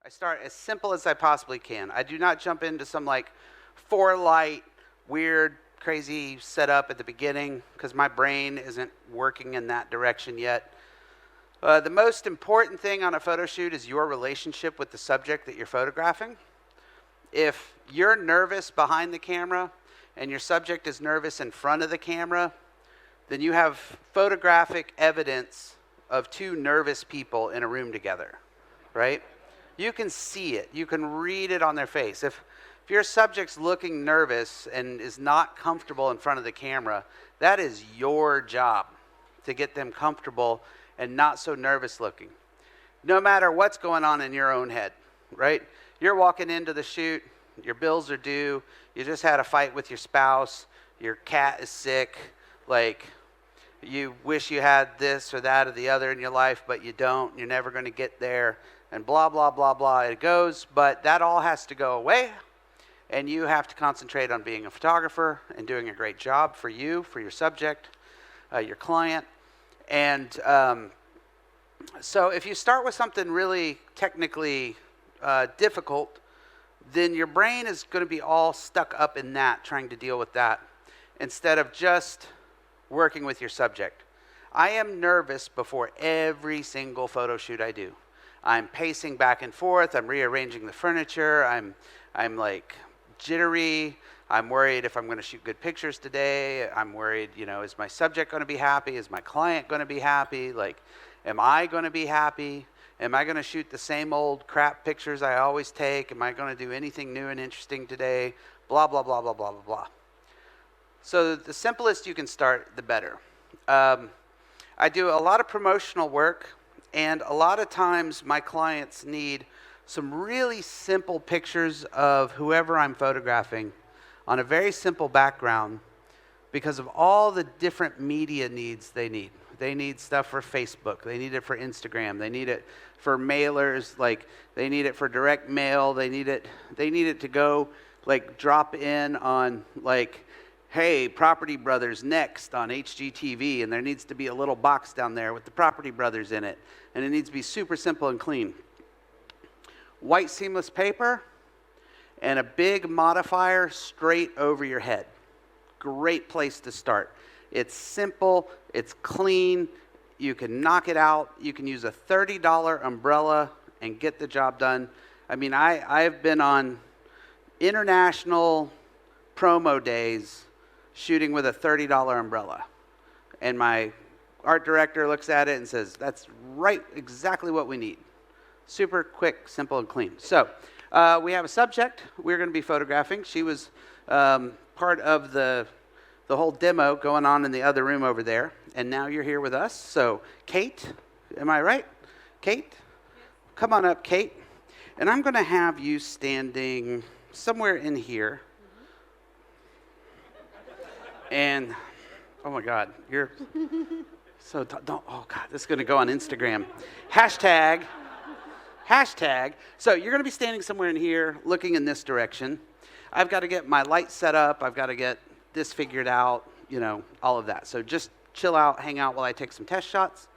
I start as simple as I possibly can. I do not jump into some like 4-light, weird, crazy setup at the beginning because my brain isn't working in that direction yet. The most important thing on a photo shoot is your relationship with the subject that you're photographing. If you're nervous behind the camera and your subject is nervous in front of the camera, then you have photographic evidence of two nervous people in a room together, right? You can see it. You can read it on their face. If your subject's looking nervous and is not comfortable in front of the camera, that is your job to get them comfortable and not so nervous looking. No matter what's going on in your own head, right? You're walking into the shoot, your bills are due, you just had a fight with your spouse, your cat is sick, like you wish you had this or that or the other in your life, but you don't, you're never going to get there, and blah, blah, blah, blah, it goes, but that all has to go away, and you have to concentrate on being a photographer and doing a great job for you, for your subject, your client. And so if you start with something really technically difficult, then your brain is going to be all stuck up in that, trying to deal with that, instead of just working with your subject. I am nervous before every single photo shoot I do. I'm pacing back and forth. I'm rearranging the furniture. I'm like jittery. I'm worried if I'm going to shoot good pictures today. I'm worried, is my subject going to be happy? Is my client going to be happy? Like, am I going to be happy? Am I going to shoot the same old crap pictures I always take? Am I going to do anything new and interesting today? Blah, blah, blah, blah, blah, blah, blah. So the simplest you can start, the better. I do a lot of promotional work, and a lot of times my clients need some really simple pictures of whoever I'm photographing on a very simple background because of all the different media needs they need. They need stuff for Facebook. They need it for Instagram. They need it for mailers. Like, they need it for direct mail. They need it to go, like, drop in on, like, hey, Property Brothers next on HGTV, and there needs to be a little box down there with the Property Brothers in it, and it needs to be super simple and clean. White seamless paper and a big modifier straight over your head. Great place to start. It's simple, it's clean, you can knock it out, you can use a $30 umbrella and get the job done. I mean, I've been on international promo days shooting with a $30 umbrella. And my art director looks at it and says, that's right, exactly what we need. Super quick, simple, and clean. So we have a subject we're going to be photographing. She was part of the whole demo going on in the other room over there. And now you're here with us. So Kate, am I right? Kate? Come on up, Kate. And I'm going to have you standing somewhere in here. And, oh my God, you're so, oh God, this is going to go on Instagram. Hashtag. So you're going to be standing somewhere in here looking in this direction. I've got to get my light set up. I've got to get this figured out, all of that. So just chill out, hang out while I take some test shots.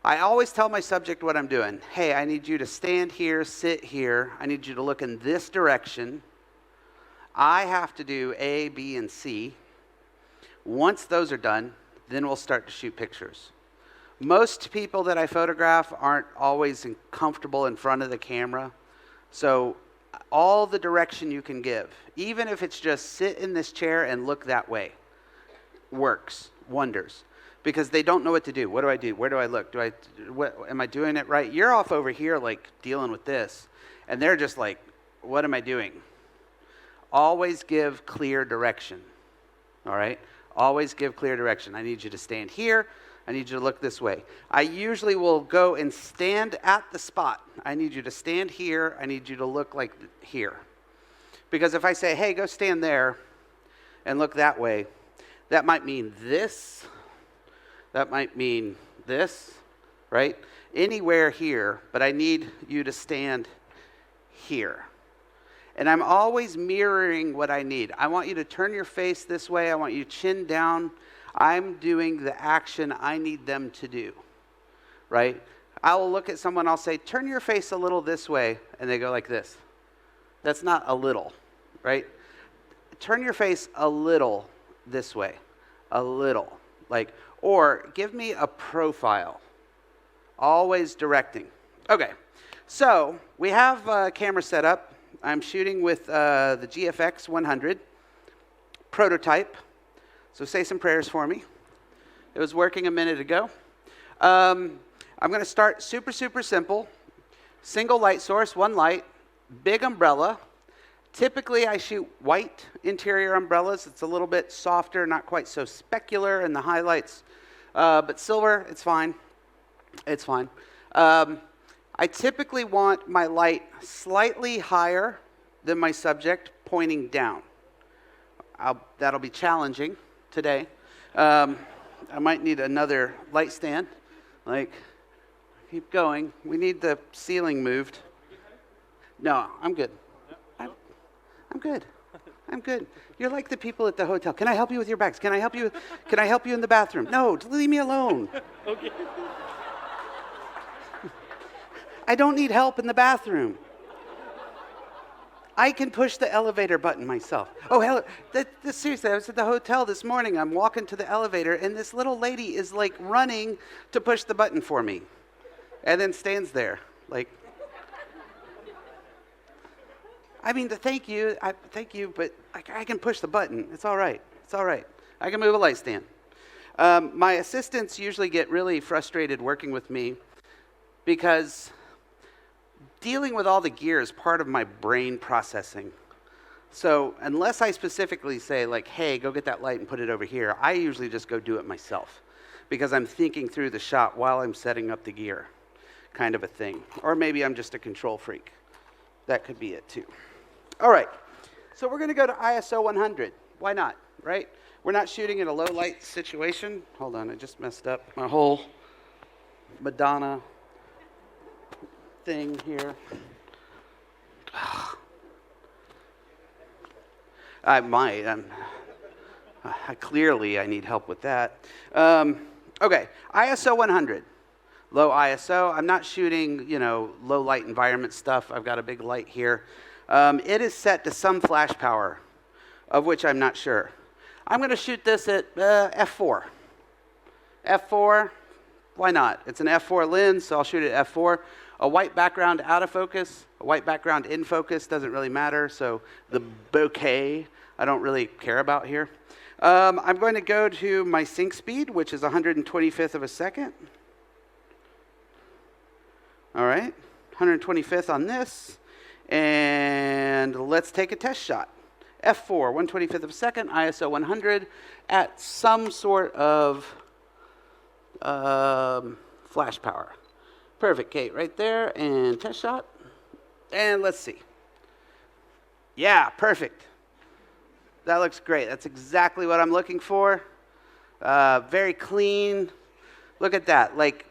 I always tell my subject what I'm doing. Hey, I need you to stand here, sit here. I need you to look in this direction. I have to do A, B, and C. Once those are done, then we'll start to shoot pictures. Most people that I photograph aren't always comfortable in front of the camera. So all the direction you can give, even if it's just sit in this chair and look that way, works wonders. Because they don't know what to do. What do I do? Where do I look? Am I doing it right? You're off over here like dealing with this. And they're just like, what am I doing? Always give clear direction. All right? Always give clear direction. I need you to stand here. I need you to look this way. I usually will go and stand at the spot. I need you to stand here. I need you to look like here. Because if I say, hey, go stand there and look that way, that might mean this. That might mean this, right? Anywhere here, but I need you to stand here. And I'm always mirroring what I need. I want you to turn your face this way. I want you chin down. I'm doing the action I need them to do, right? I will look at someone, I'll say, turn your face a little this way, and they go like this. That's not a little, right? Turn your face a little this way, a little. Like, or give me a profile. Always directing. Okay, so we have a camera set up. I'm shooting with the GFX 100 prototype. So say some prayers for me. It was working a minute ago. I'm going to start super, super simple. Single light source, one light, big umbrella. Typically, I shoot white interior umbrellas. It's a little bit softer, not quite so specular in the highlights. But silver, it's fine. It's fine. I typically want my light slightly higher than my subject, pointing down. That'll be challenging today. I might need another light stand. Like, keep going. We need the ceiling moved. No, I'm good. I'm good. I'm good. You're like the people at the hotel. Can I help you with your bags? Can I help you? Can I help you in the bathroom? No, leave me alone. Okay. I don't need help in the bathroom. I can push the elevator button myself. Oh, hell, seriously, I was at the hotel this morning. I'm walking to the elevator, and this little lady is like running to push the button for me, and then stands there like, I mean, thank you, but I can push the button. It's all right. It's all right. I can move a light stand. My assistants usually get really frustrated working with me because dealing with all the gear is part of my brain processing. So unless I specifically say, like, hey, go get that light and put it over here, I usually just go do it myself because I'm thinking through the shot while I'm setting up the gear, kind of a thing. Or maybe I'm just a control freak. That could be it too. All right, so we're going to go to ISO 100. Why not, right? We're not shooting in a low light situation. Hold on, I just messed up my whole Madonna thing here. I might. Clearly, I need help with that. Okay, ISO 100. Low ISO. I'm not shooting, low light environment stuff. I've got a big light here. It is set to some flash power, of which I'm not sure. I'm going to shoot this at f4. f4, why not? It's an f4 lens, so I'll shoot it at f4. A white background out of focus, a white background in focus, doesn't really matter. So the bokeh, I don't really care about here. I'm going to go to my sync speed, which is 125th of a second. All right, 125th on this. And let's take a test shot. F4, 125th of a second, ISO 100 at some sort of flash power. Perfect, Kate, right there, and test shot. And let's see. Yeah, perfect. That looks great. That's exactly what I'm looking for. Very clean. Look at that, like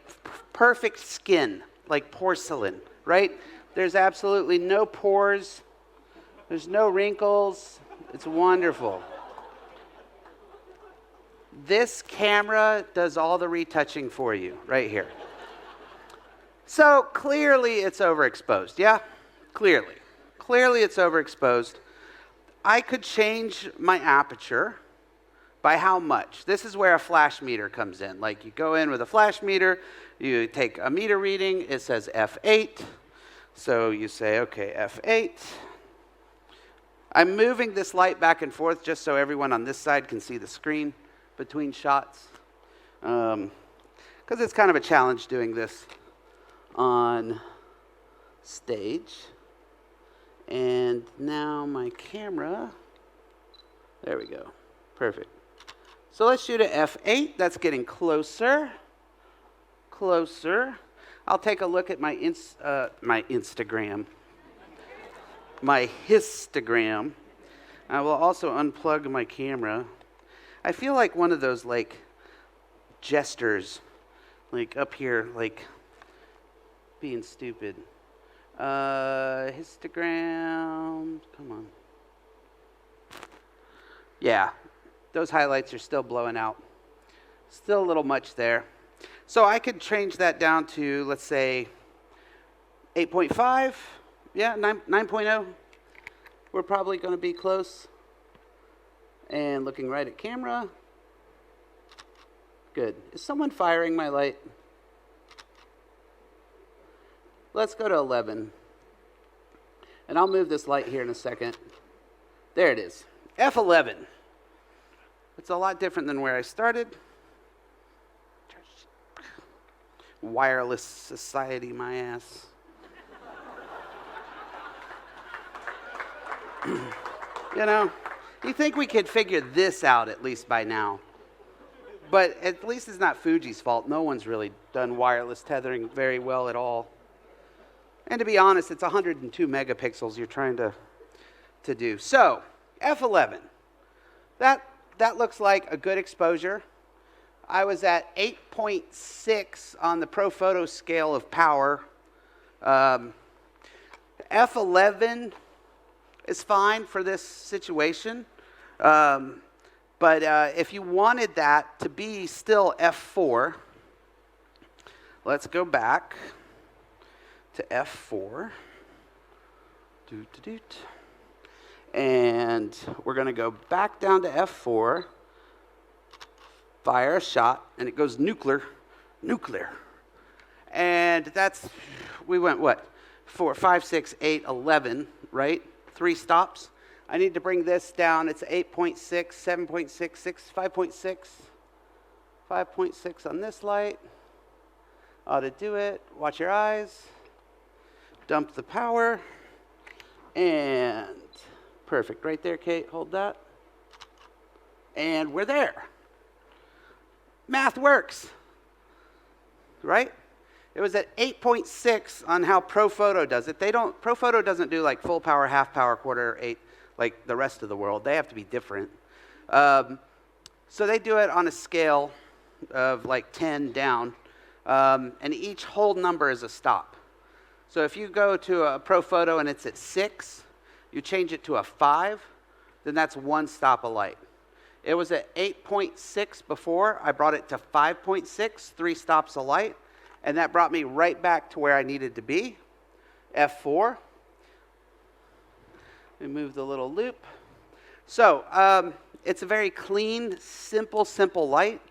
perfect skin, like porcelain, right? There's absolutely no pores. There's no wrinkles. It's wonderful. This camera does all the retouching for you right here. So clearly it's overexposed, yeah? Clearly. Clearly it's overexposed. I could change my aperture by how much. This is where a flash meter comes in. Like you go in with a flash meter, you take a meter reading, it says f8. So you say, okay, f8. I'm moving this light back and forth just so everyone on this side can see the screen between shots. Because it's kind of a challenge doing this on stage. And now my camera, there we go, perfect. So let's shoot at f8, that's getting closer, closer. I'll take a look at my Instagram, my histogram. I will also unplug my camera. I feel like one of those like jesters, like up here, like being stupid. Histogram, come on. Yeah, those highlights are still blowing out. Still a little much there. So I could change that down to, let's say, 8.5. Yeah, 9.0. We're probably going to be close. And looking right at camera. Good. Is someone firing my light? Let's go to 11. And I'll move this light here in a second. There it is. F11. It's a lot different than where I started. Wireless society, my ass. You know, you think we could figure this out at least by now. But at least it's not Fuji's fault. No one's really done wireless tethering very well at all. And to be honest, it's 102 megapixels you're trying to do. So, F11. That looks like a good exposure. I was at 8.6 on the ProPhoto scale of power. F11 is fine for this situation. But if you wanted that to be still F4, let's go back to F4. And we're going to go back down to F4, fire a shot, and it goes nuclear. And that's, we went what? 4, 5, 6, 8, 11, right? 3 stops. I need to bring this down. It's 8.6, 7.6, 5.6. 5.6 on this light. Ought to do it. Watch your eyes. Dump the power. And perfect. Right there, Kate. Hold that. And we're there. Math works. Right? It was at 8.6 on how ProPhoto does it. ProPhoto doesn't do like full power, half power, quarter, 8, like the rest of the world. They have to be different. So they do it on a scale of like 10 down. And each whole number is a stop. So if you go to a ProPhoto and it's at 6, you change it to a 5, then that's 1 stop of light. It was at 8.6 before. I brought it to 5.6, 3 stops of light. And that brought me right back to where I needed to be. F4. Remove the little loop. So it's a very clean, simple light.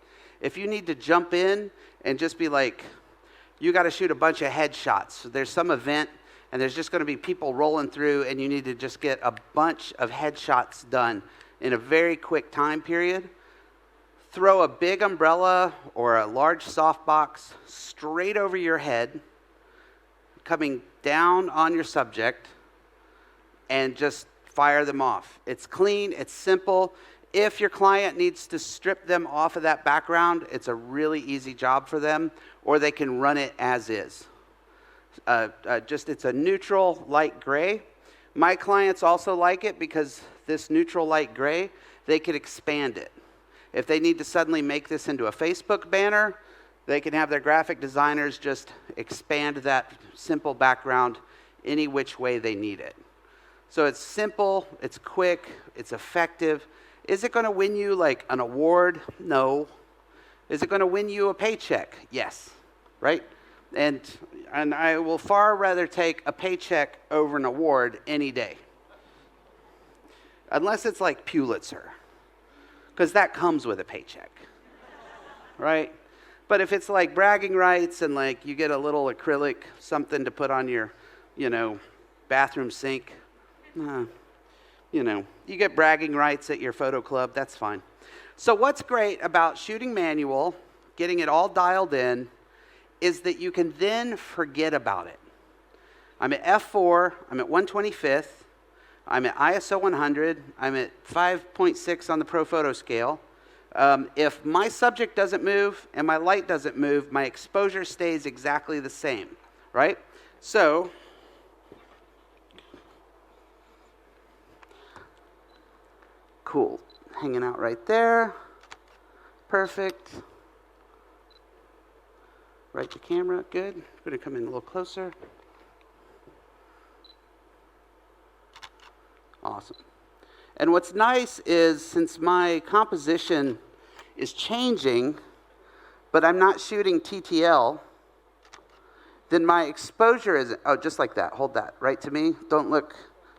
If you need to jump in and just be like, you got to shoot a bunch of headshots. So there's some event, and there's just going to be people rolling through, and you need to just get a bunch of headshots done in a very quick time period. Throw a big umbrella or a large softbox straight over your head, coming down on your subject, and just fire them off. It's clean, it's simple. If your client needs to strip them off of that background, it's a really easy job for them, or they can run it as is. It's a neutral light gray. My clients also like it because this neutral light gray, they could expand it. If they need to suddenly make this into a Facebook banner, they can have their graphic designers just expand that simple background any which way they need it. So it's simple, it's quick, it's effective. Is it going to win you like an award? No. Is it going to win you a paycheck? Yes. Right? And I will far rather take a paycheck over an award any day. Unless it's like Pulitzer. Because that comes with a paycheck. Right? But if it's like bragging rights and like you get a little acrylic, something to put on your, bathroom sink, you get bragging rights at your photo club, that's fine. So what's great about shooting manual, getting it all dialed in, is that you can then forget about it. I'm at F4, I'm at 125th, I'm at ISO 100, I'm at 5.6 on the ProPhoto scale. If my subject doesn't move and my light doesn't move, my exposure stays exactly the same, right? So, cool. Hanging out right there. Perfect. Right to camera, good. I'm going to come in a little closer. Awesome. And what's nice is since my composition is changing, but I'm not shooting TTL, then my exposure is, oh, just like that. Hold that right to me. Don't look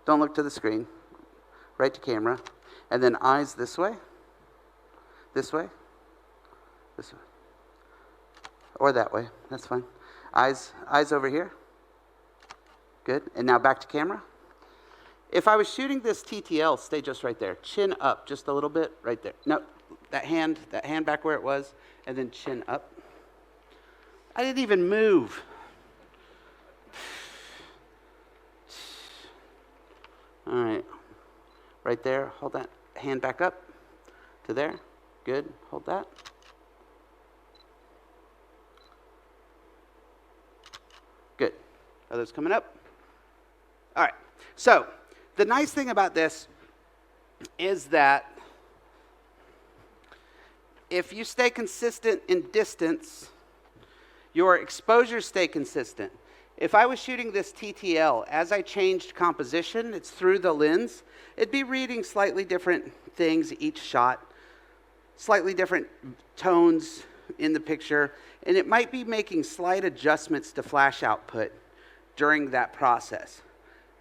to the screen. Right to camera. And then eyes this way, this way, this way. Or that way. That's fine. Eyes over here. Good. And now back to camera. If I was shooting this TTL, stay just right there. Chin up just a little bit right there. No, that hand back where it was, and then chin up. I didn't even move. All right. Right there. Hold that hand back up to there. Good. Hold that. Good. Others coming up. All right. So the nice thing about this is that if you stay consistent in distance, your exposures stay consistent. If I was shooting this TTL, as I changed composition, it's through the lens, it'd be reading slightly different things each shot, slightly different tones in the picture, and it might be making slight adjustments to flash output during that process.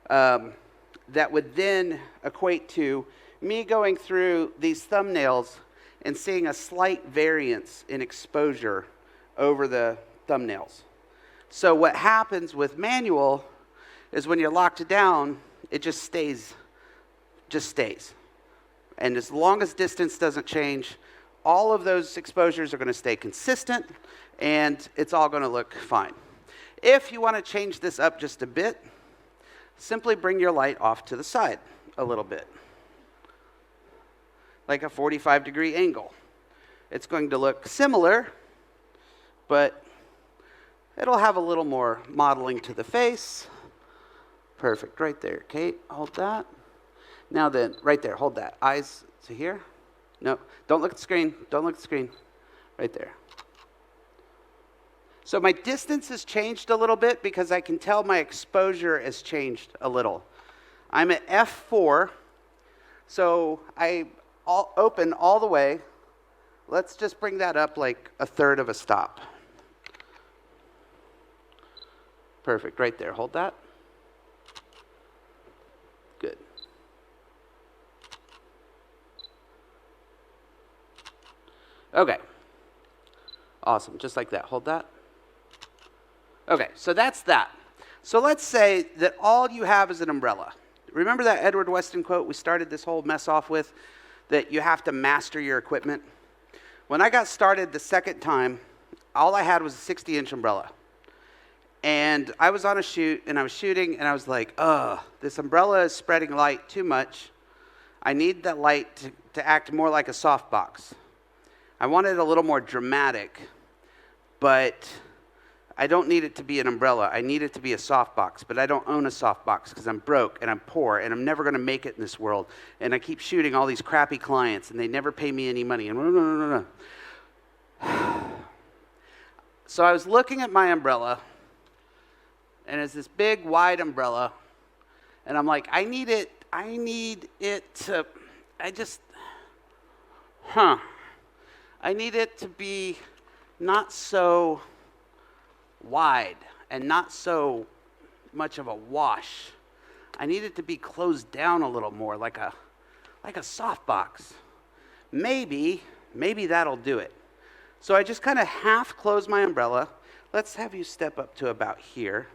That would then equate to me going through these thumbnails and seeing a slight variance in exposure over the thumbnails. So what happens with manual is when you're locked down, it just stays. And as long as distance doesn't change, all of those exposures are going to stay consistent, and it's all going to look fine. If you want to change this up just a bit, simply bring your light off to the side a little bit, like a 45-degree angle. It's going to look similar, but it'll have a little more modeling to the face. Perfect, right there. Kate, hold that. Now then, right there, hold that. Eyes to here. No, don't look at the screen. Don't look at the screen. Right there. So my distance has changed a little bit because I can tell my exposure has changed a little. I'm at f4, so I open all the way. Let's just bring that up like a third of a stop. Perfect, right there. Hold that. Good. Okay. Awesome, just like that. Hold that. Okay, so that's that. So let's say that all you have is an umbrella. Remember that Edward Weston quote we started this whole mess off with, that you have to master your equipment? When I got started the second time, all I had was a 60-inch umbrella. And I was on a shoot, and I was shooting, and I was like, this umbrella is spreading light too much. I need that light to act more like a softbox. I want it a little more dramatic, but I don't need it to be an umbrella. I need it to be a softbox, but I don't own a softbox because I'm broke and I'm poor and I'm never going to make it in this world. And I keep shooting all these crappy clients and they never pay me any money. And So I was looking at my umbrella, and it's this big, wide umbrella, and I'm like, I need it to be not so wide and not so much of a wash. I need it to be closed down a little more, like a softbox. Maybe that'll do it. So I just kind of half close my umbrella. Let's have you step up to about here.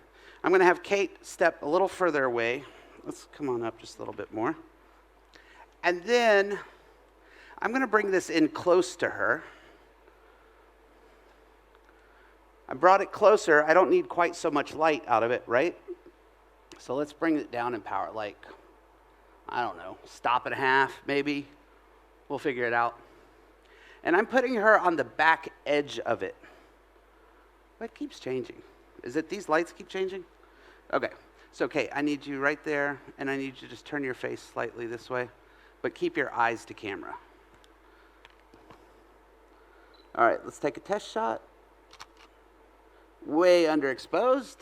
I'm going to have Kate step a little further away. Let's come on up just a little bit more. And then I'm going to bring this in close to her. I brought it closer. I don't need quite so much light out of it, right? So let's bring it down in power, like, I don't know, stop and a half, maybe. We'll figure it out. And I'm putting her on the back edge of it. What keeps changing? Is it these lights keep changing? Okay. So, Kate, I need you right there, and I need you to just turn your face slightly this way, but keep your eyes to camera. All right, let's take a test shot. Way underexposed.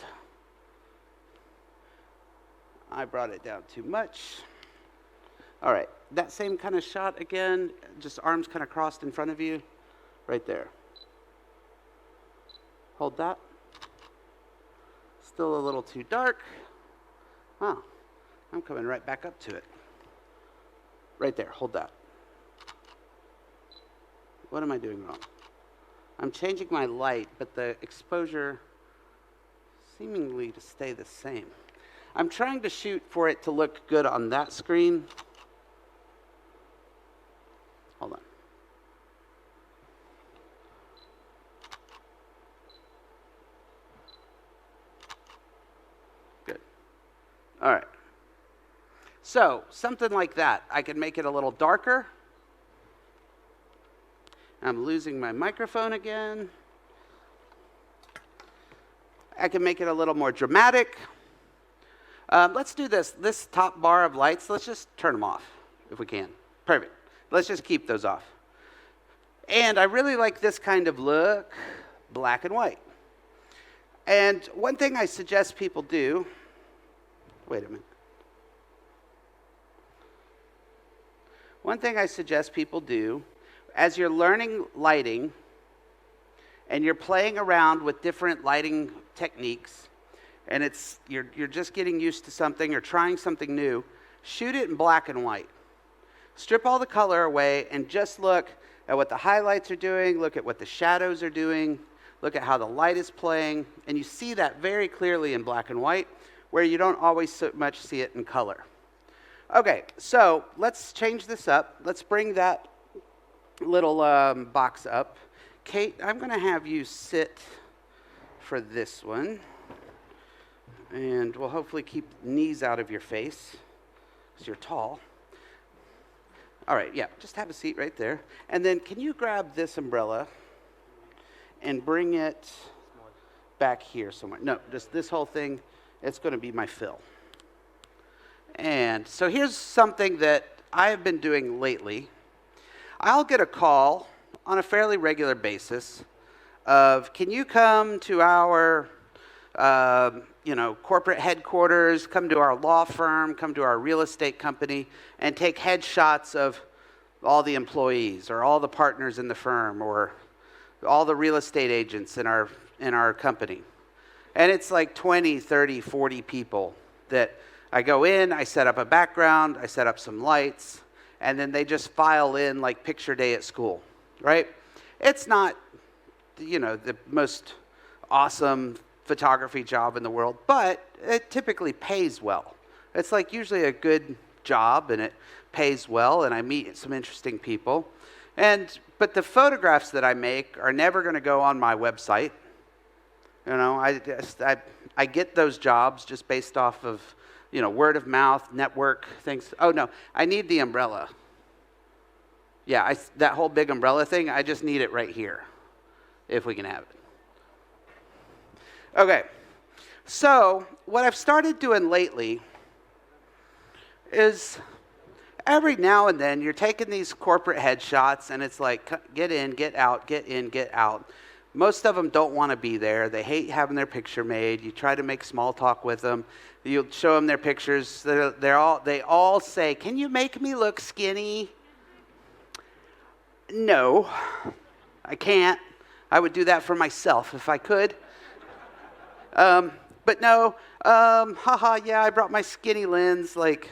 I brought it down too much. All right, that same kind of shot again, just arms kind of crossed in front of you, right there. Hold that. Still a little too dark. Wow, I'm coming right back up to it. Right there, hold that. What am I doing wrong? I'm changing my light, but the exposure seemingly to stay the same. I'm trying to shoot for it to look good on that screen. Hold on. Good. All right. So, something like that. I can make it a little darker. I'm losing my microphone again. I can make it a little more dramatic. Let's do this. This top bar of lights, let's just turn them off if we can. Perfect. Let's just keep those off. And I really like this kind of look, black and white. And one thing I suggest people do, wait a minute. One thing I suggest people do, as you're learning lighting and you're playing around with different lighting techniques, and you're just getting used to something or trying something new, shoot it in black and white. Strip all the color away and just look at what the highlights are doing, look at what the shadows are doing, look at how the light is playing, and you see that very clearly in black and white, where you don't always so much see it in color. Okay, so let's change this up. Let's bring that little box up. Kate, I'm going to have you sit for this one. And we'll hopefully keep knees out of your face, because you're tall. All right, yeah, just have a seat right there. And then can you grab this umbrella and bring it back here somewhere? No, just this whole thing, it's going to be my fill. And so here's something that I have been doing lately. I'll get a call on a fairly regular basis of, can you come to our corporate headquarters, come to our law firm, come to our real estate company, and take headshots of all the employees or all the partners in the firm or all the real estate agents in our company. And it's like 20, 30, 40 people that I go in, I set up a background, I set up some lights, and then they just file in like picture day at school, right? It's not, the most awesome photography job in the world, but it typically pays well. It's like usually a good job and it pays well, and I meet some interesting people. But the photographs that I make are never going to go on my website. I get those jobs just based off of, word of mouth, network things. Oh no, I need the umbrella. Yeah, that whole big umbrella thing, I just need it right here, if we can have it. Okay, so what I've started doing lately is every now and then you're taking these corporate headshots and it's like, get in, get out, get in, get out. Most of them don't want to be there. They hate having their picture made. You try to make small talk with them. You show them their pictures. They all say, can you make me look skinny? No, I can't. I would do that for myself if I could. But no, yeah, I brought my skinny lens. Like,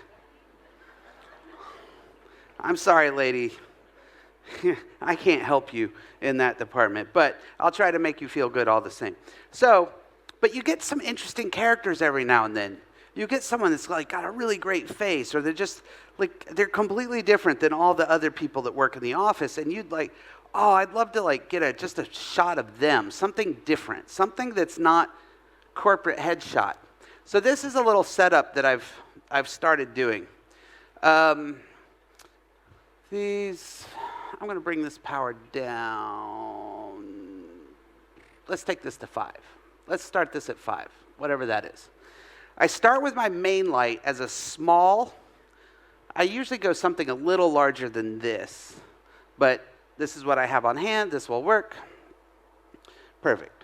I'm sorry, lady. I can't help you in that department, but I'll try to make you feel good all the same. So, but you get some interesting characters every now and then. You get someone that's like got a really great face, or they're just like, they're completely different than all the other people that work in the office, and you'd like, oh, I'd love to like get just a shot of them, something different, something that's not corporate headshot. So this is a little setup that I've started doing. I'm going to bring this power down. Let's take this to 5. Let's start this at 5, whatever that is. I start with my main light as a small. I usually go something a little larger than this, but this is what I have on hand. This will work. Perfect.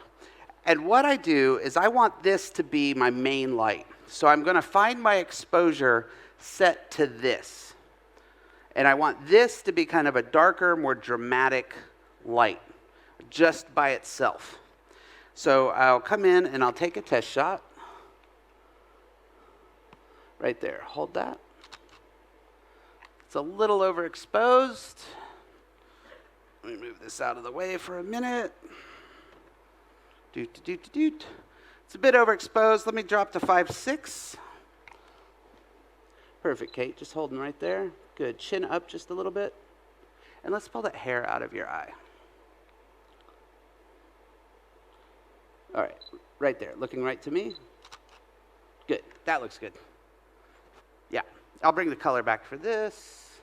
And what I do is I want this to be my main light. So I'm going to find my exposure set to this. And I want this to be kind of a darker, more dramatic light, just by itself. So I'll come in and I'll take a test shot. Right there, hold that. It's a little overexposed. Let me move this out of the way for a minute. It's a bit overexposed. Let me drop to 5.6. Perfect, Kate, just holding right there. Good, chin up just a little bit. And let's pull that hair out of your eye. All right, right there, looking right to me. Good, that looks good. Yeah, I'll bring the color back for this.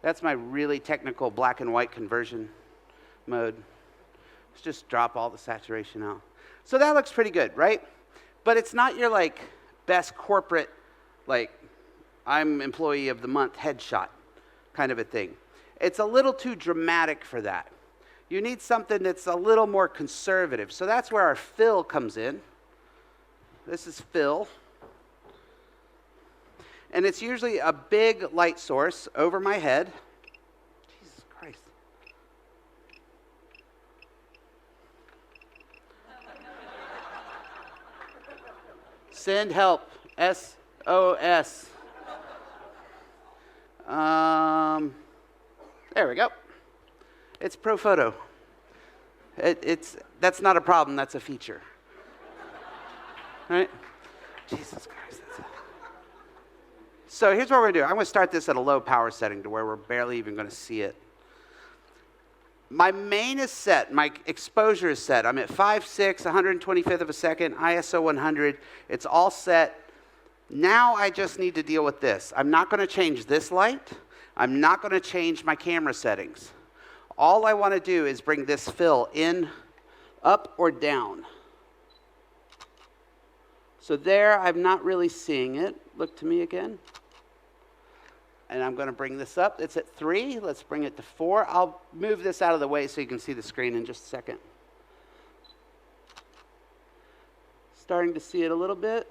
That's my really technical black and white conversion mode. Let's just drop all the saturation out. So that looks pretty good, right? But it's not your like best corporate, like I'm employee of the month headshot kind of a thing. It's a little too dramatic for that. You need something that's a little more conservative. So that's where our fill comes in. This is fill. And it's usually a big light source over my head. Jesus Christ. Send help. SOS. There we go. It's Pro Photo. That's not a problem, that's a feature. Right? Jesus Christ. So here's what we're going to do. I'm going to start this at a low power setting to where we're barely even going to see it. My main is set. My exposure is set. I'm at 5.6, 125th of a second, ISO 100. It's all set. Now I just need to deal with this. I'm not going to change this light. I'm not going to change my camera settings. All I want to do is bring this fill in, up or down. So there, I'm not really seeing it. Look to me again. And I'm going to bring this up. It's at 3. Let's bring it to 4. I'll move this out of the way so you can see the screen in just a second. Starting to see it a little bit.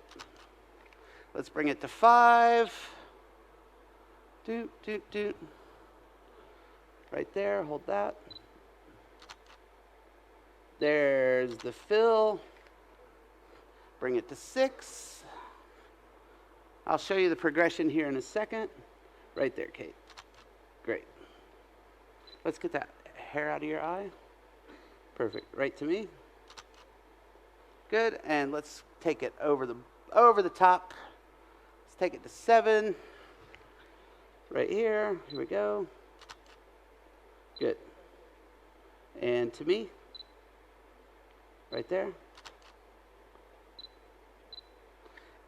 Let's bring it to 5. Right there, hold that. There's the fill. Bring it to 6. I'll show you the progression here in a second. Right there, Kate. Great. Let's get that hair out of your eye. Perfect. Right to me. Good. And let's take it over the top. Let's take it to 7. Right here. Here we go. Good. And to me. Right there.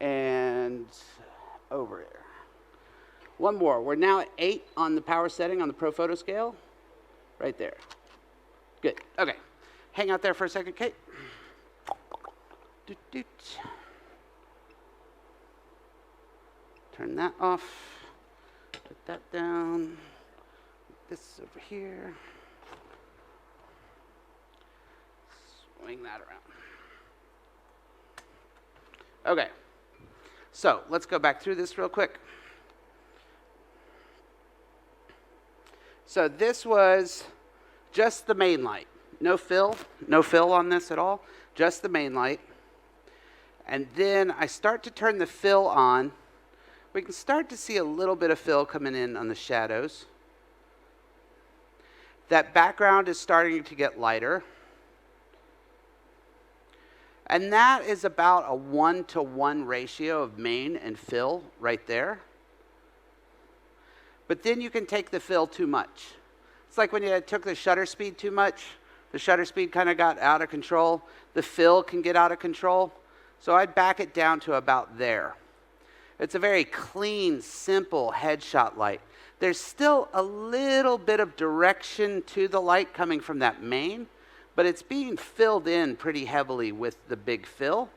And over here. One more. We're now at 8 on the power setting on the Pro Photo scale. Right there. Good. Okay. Hang out there for a second, Kate. Turn that off. Put that down. This over here. Swing that around. Okay. So let's go back through this real quick. So this was just the main light. No fill on this at all. Just the main light. And then I start to turn the fill on. We can start to see a little bit of fill coming in on the shadows. That background is starting to get lighter. And that is about a 1-to-1 ratio of main and fill right there. But then you can take the fill too much. It's like when you took the shutter speed too much. The shutter speed kind of got out of control. The fill can get out of control. So I'd back it down to about there. It's a very clean, simple headshot light. There's still a little bit of direction to the light coming from that main, but it's being filled in pretty heavily with the big fill.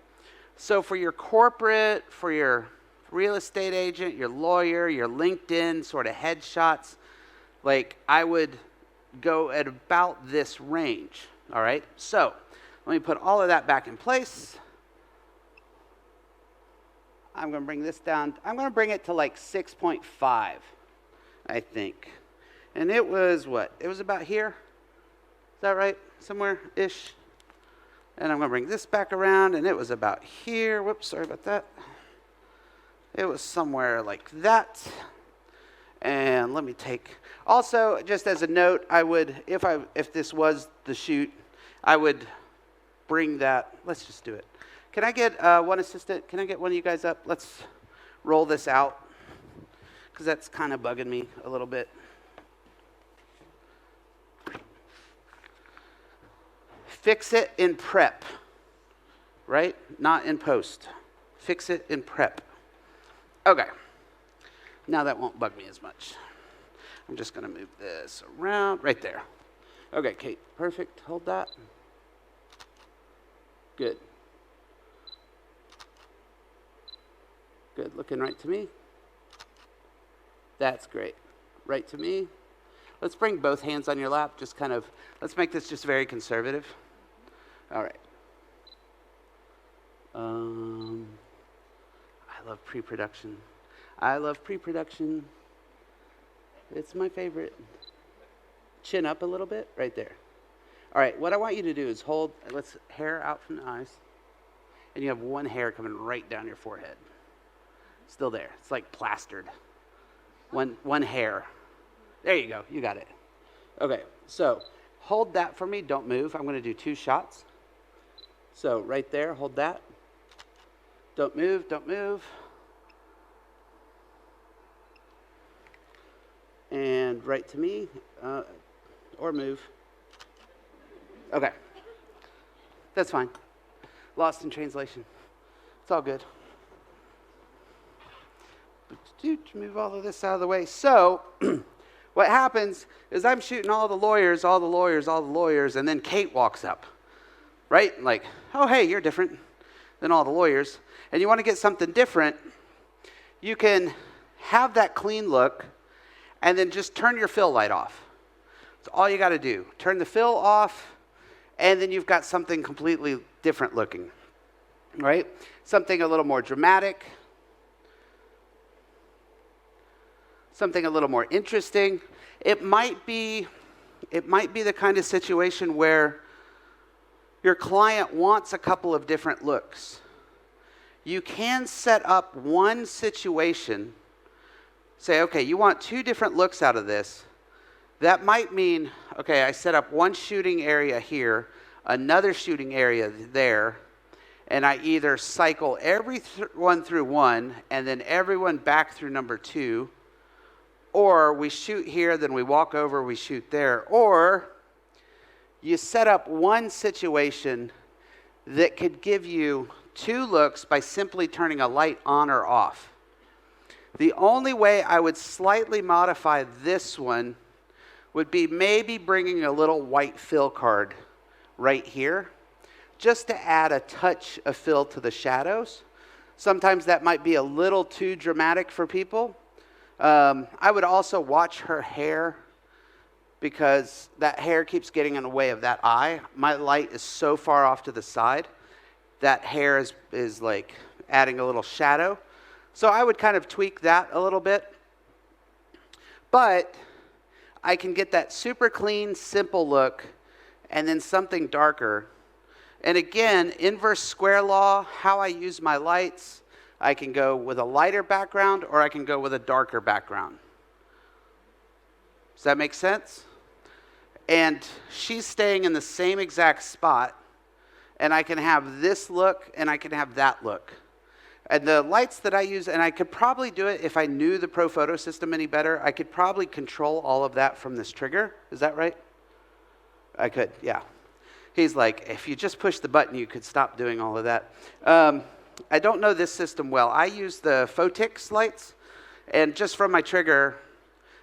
So for your corporate, for your real estate agent, your lawyer, your LinkedIn sort of headshots, like I would go at about this range, all right? So let me put all of that back in place. I'm going to bring this down. I'm going to bring it to like 6.5, I think. And it was what? It was about here? Is that right? Somewhere-ish. And I'm going to bring this back around, and it was about here. Whoops, sorry about that. It was somewhere like that. And let me take, also, just as a note, I would, if this was the shoot, I would bring that, let's just do it. Can I get one assistant? Can I get one of you guys up? Let's roll this out, because that's kind of bugging me a little bit. Fix it in prep, right? Not in post. Fix it in prep. Okay. Now that won't bug me as much. I'm just going to move this around right there. Okay, Kate, perfect. Hold that. Good. Good, looking right to me. That's great. Right to me. Let's bring both hands on your lap, just kind of, let's make this just very conservative. All right. I love pre-production. I love pre-production. It's my favorite. Chin up a little bit, right there. All right, what I want you to do is hold, let's hair out from the eyes. And you have one hair coming right down your forehead. Still there. It's like plastered. One hair. There you go. You got it. Okay, so hold that for me. Don't move. I'm going to do 2 shots. So right there, hold that. Don't move. Don't move. And right to me, or move. Okay. That's fine. Lost in translation. It's all good. Move all of this out of the way. So, what happens is I'm shooting all the lawyers, and then Kate walks up, right? Like, oh, hey, you're different than all the lawyers. And you want to get something different, you can have that clean look, and then just turn your fill light off. That's all you got to do. Turn the fill off, and then you've got something completely different looking, right? Something a little more dramatic, something a little more interesting. It might be the kind of situation where your client wants a couple of different looks. You can set up one situation, say, okay, you want 2 different looks out of this. That might mean, okay, I set up one shooting area here, another shooting area there, and I either cycle everyone through one and then everyone back through number 2, or we shoot here, then we walk over, we shoot there, or you set up one situation that could give you 2 looks by simply turning a light on or off. The only way I would slightly modify this one would be maybe bringing a little white fill card right here, just to add a touch of fill to the shadows. Sometimes that might be a little too dramatic for people. I would also watch her hair, because that hair keeps getting in the way of that eye. My light is so far off to the side, that hair is like adding a little shadow. So I would kind of tweak that a little bit. But I can get that super clean, simple look, and then something darker. And again, inverse square law, how I use my lights, I can go with a lighter background or I can go with a darker background. Does that make sense? And she's staying in the same exact spot, and I can have this look and I can have that look. And the lights that I use, and I could probably do it if I knew the Pro Photo system any better, I could probably control all of that from this trigger. Is that right? I could, yeah. He's like, if you just push the button, you could stop doing all of that. I don't know this system well. I use the Photix lights, and just from my trigger,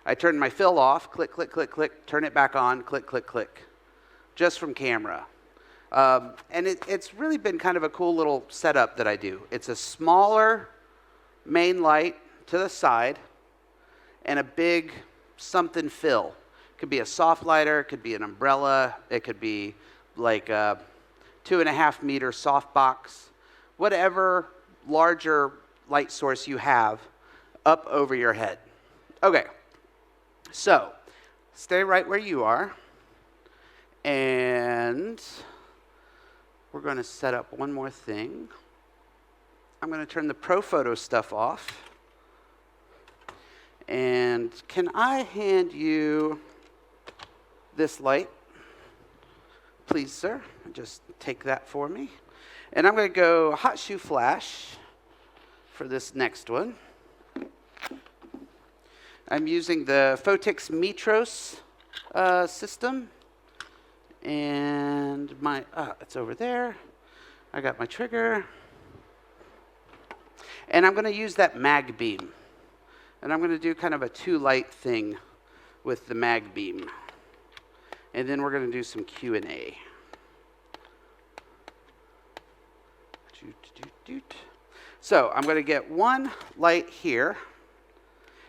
I turn my fill off, click, click, click, click, turn it back on, click, click, click, just from camera. And it's really been kind of a cool little setup that I do. It's a smaller main light to the side and a big something fill. It could be a soft lighter, it could be an umbrella, it could be like a 2.5 meter softbox, whatever larger light source you have up over your head. Okay, so stay right where you are. And we're going to set up one more thing. I'm going to turn the Pro Photo stuff off. And can I hand you this light? Please, sir. Just take that for me. And I'm going to go hot shoe flash for this next one. I'm using the Photix Metros system. And it's over there. I got my trigger. And I'm going to use that mag beam. And I'm going to do kind of a 2-light thing with the mag beam. And then we're going to do some Q&A. So I'm going to get one light here.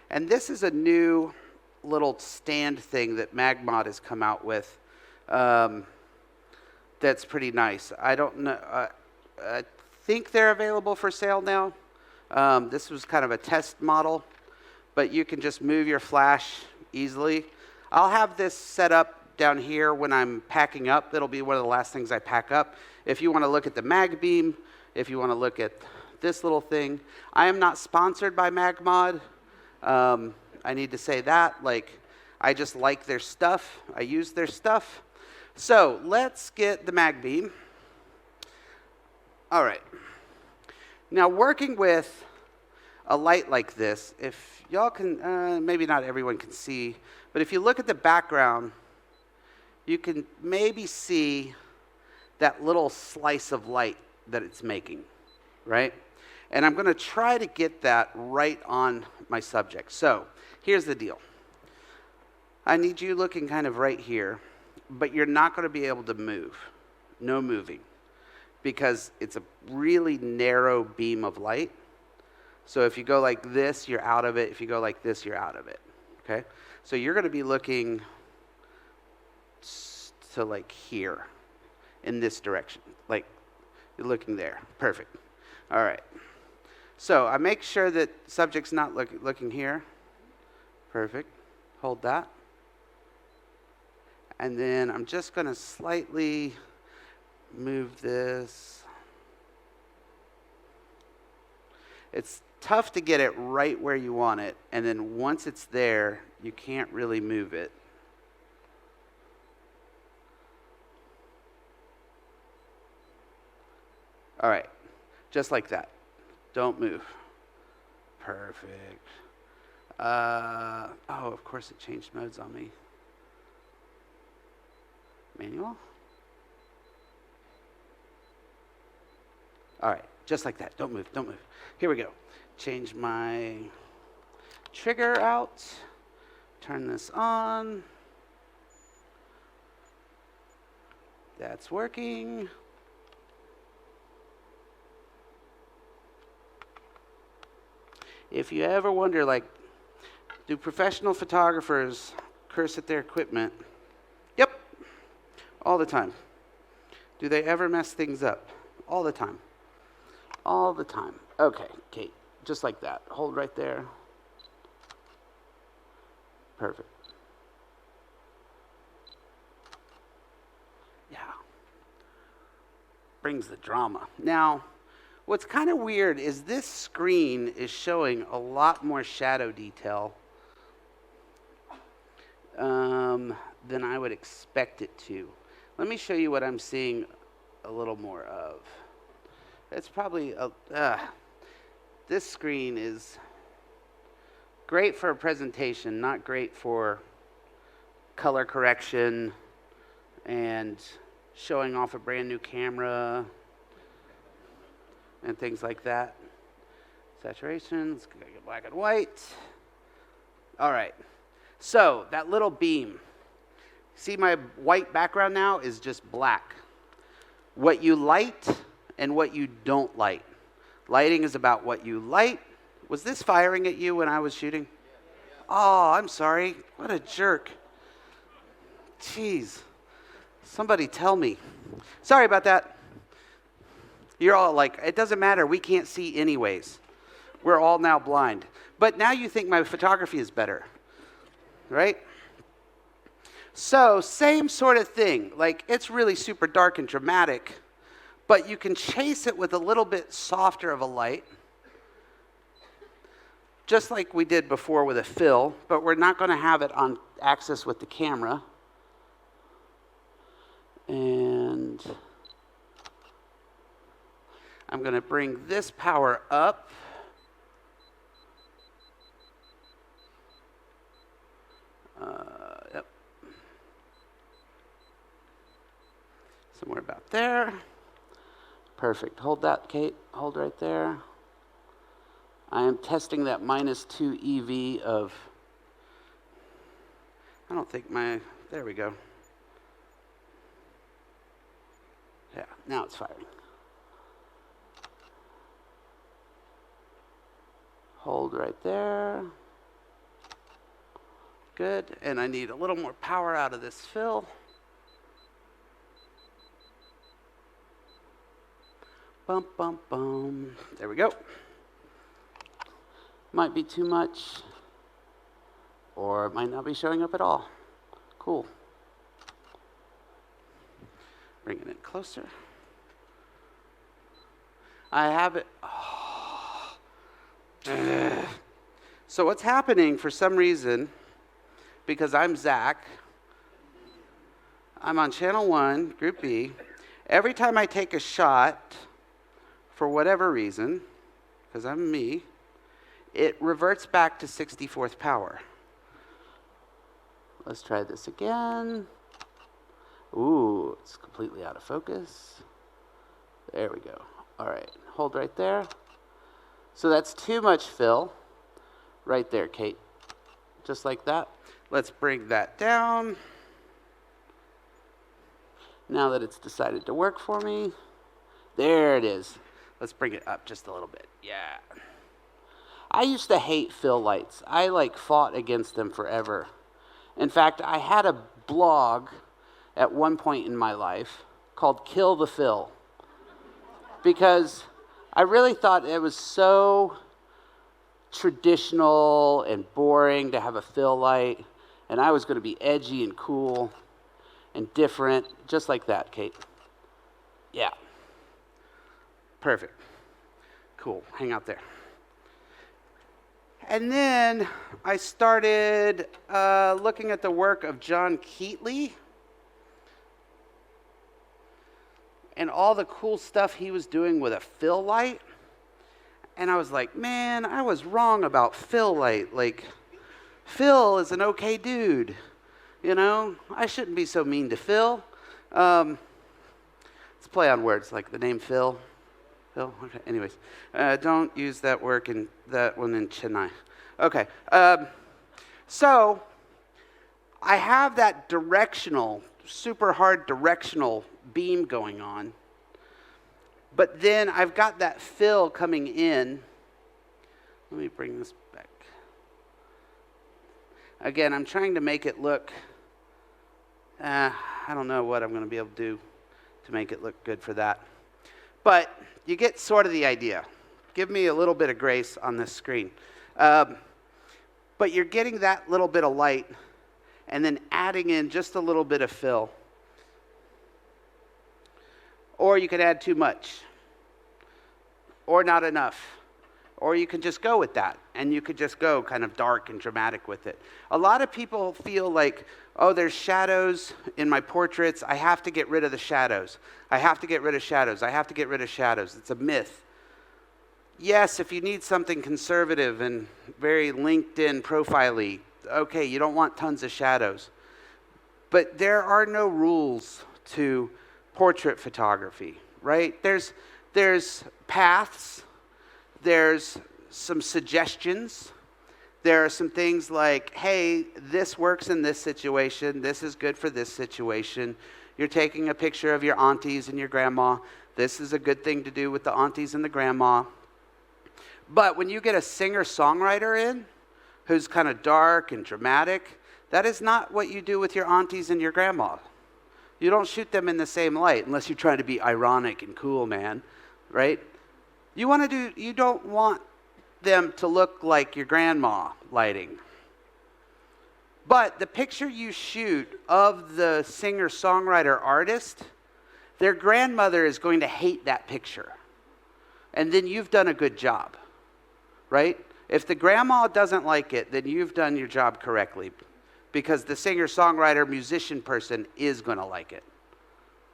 And this is a new little stand thing that MagMod has come out with. That's pretty nice. I don't know. I think they're available for sale now. This was kind of a test model, but you can just move your flash easily. I'll have this set up down here when I'm packing up. It'll be one of the last things I pack up. If you want to look at the mag beam, if you want to look at this little thing, I am not sponsored by MagMod. I need to say that. I just like their stuff. I use their stuff. So let's get the mag beam. All right. Now, working with a light like this, if y'all can, maybe not everyone can see, but if you look at the background, you can maybe see that little slice of light that it's making, right? And I'm going to try to get that right on my subject. So here's the deal. I need you looking kind of right here, but you're not going to be able to move. No moving. Because it's a really narrow beam of light. So if you go like this, you're out of it. If you go like this, you're out of it. Okay? So you're going to be looking to like here in this direction. Like you're looking there. Perfect. All right. So I make sure that subject's not looking here. Perfect. Hold that. And then I'm just going to slightly move this. It's tough to get it right where you want it, and then once it's there, you can't really move it. All right, just like that. Don't move. Perfect. Of course it changed modes on me. Manual. All right, just like that. Don't move, don't move. Here we go. Change my trigger out. Turn this on. That's working. If you ever wonder, do professional photographers curse at their equipment? Yep, all the time. Do they ever mess things up? All the time. All the time. Okay, Kate, just like that. Hold right there. Perfect. Yeah. Brings the drama. Now, what's kind of weird is this screen is showing a lot more shadow detail than I would expect it to. Let me show you what I'm seeing a little more of. It's probably, this screen is great for a presentation, not great for color correction and showing off a brand new camera and things like that. Saturation, let's get black and white. All right, so that little beam. See my white background now is just black. What you light and what you don't light. Lighting is about what you light. Was this firing at you when I was shooting? Oh, I'm sorry. What a jerk. Jeez. Somebody tell me. Sorry about that. You're all like, it doesn't matter. We can't see anyways. We're all now blind. But now you think my photography is better, right? So same sort of thing. Like, it's really super dark and dramatic, but you can chase it with a little bit softer of a light, just like we did before with a fill, but we're not going to have it on axis with the camera. And I'm going to bring this power up. Yep. Somewhere about there. Perfect. Hold that, Kate. Hold right there. I am testing that -2 EV of, I don't think there we go. Yeah, now it's firing. Hold right there. Good, and I need a little more power out of this fill. Bum, bum, bum. There we go. Might be too much, or it might not be showing up at all. Cool. Bring it in closer. I have it. Oh. So what's happening for some reason, because I'm Zack, I'm on channel 1, group B. Every time I take a shot, for whatever reason, because I'm me, it reverts back to 64th power. Let's try this again. Ooh, it's completely out of focus. There we go. All right, hold right there. So that's too much fill. Right there, Kate. Just like that. Let's bring that down. Now that it's decided to work for me. There it is. Let's bring it up just a little bit. Yeah. I used to hate fill lights. I fought against them forever. In fact, I had a blog at one point in my life called Kill the Fill, because I really thought it was so traditional and boring to have a fill light, and I was going to be edgy and cool and different, just like that, Kate. Yeah. Perfect. Cool. Hang out there. And then I started looking at the work of John Keatley and all the cool stuff he was doing with a fill light. And I was like, man, I was wrong about fill light. Like, Phil is an okay dude. You know, I shouldn't be so mean to Phil. Let's play on words, like the name Phil. Phil? Okay, anyways. Don't use that one in Chennai. Okay. So I have that super hard directional beam going on. But then I've got that fill coming in. Let me bring this back. Again, I'm trying to make it look, I don't know what I'm going to be able to do to make it look good for that. But you get sort of the idea. Give me a little bit of grace on this screen. But you're getting that little bit of light and then adding in just a little bit of fill. Or you could add too much. Or not enough. Or you could just go with that, and you could just go kind of dark and dramatic with it. A lot of people feel like, oh, there's shadows in my portraits. I have to get rid of the shadows. I have to get rid of shadows. I have to get rid of shadows. It's a myth. Yes, if you need something conservative and very LinkedIn profile-y, okay, you don't want tons of shadows. But there are no rules to portrait photography, right? There's paths. There's some suggestions. There are some things like, hey, this works in this situation. This is good for this situation. You're taking a picture of your aunties and your grandma. This is a good thing to do with the aunties and the grandma. But when you get a singer-songwriter in who's kind of dark and dramatic, that is not what you do with your aunties and your grandma. You don't shoot them in the same light unless you're trying to be ironic and cool, man, right? You don't want them to look like your grandma lighting. But the picture you shoot of the singer-songwriter artist, their grandmother is going to hate that picture. And then you've done a good job, right? If the grandma doesn't like it, then you've done your job correctly, because the singer-songwriter musician person is going to like it.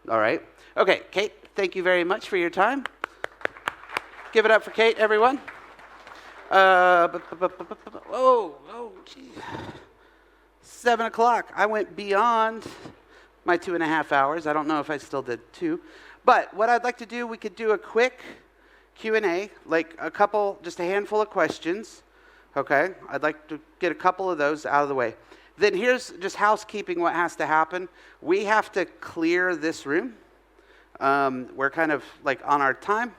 All right? Okay, Kate, thank you very much for your time. Give it up for Kate, everyone. Geez. 7 o'clock. I went beyond my 2.5 hours. I don't know if I still did 2. But what I'd like to do, we could do a quick Q&A, like just a handful of questions. Okay? I'd like to get a couple of those out of the way. Then here's just housekeeping, what has to happen. We have to clear this room. We're kind of like on our time.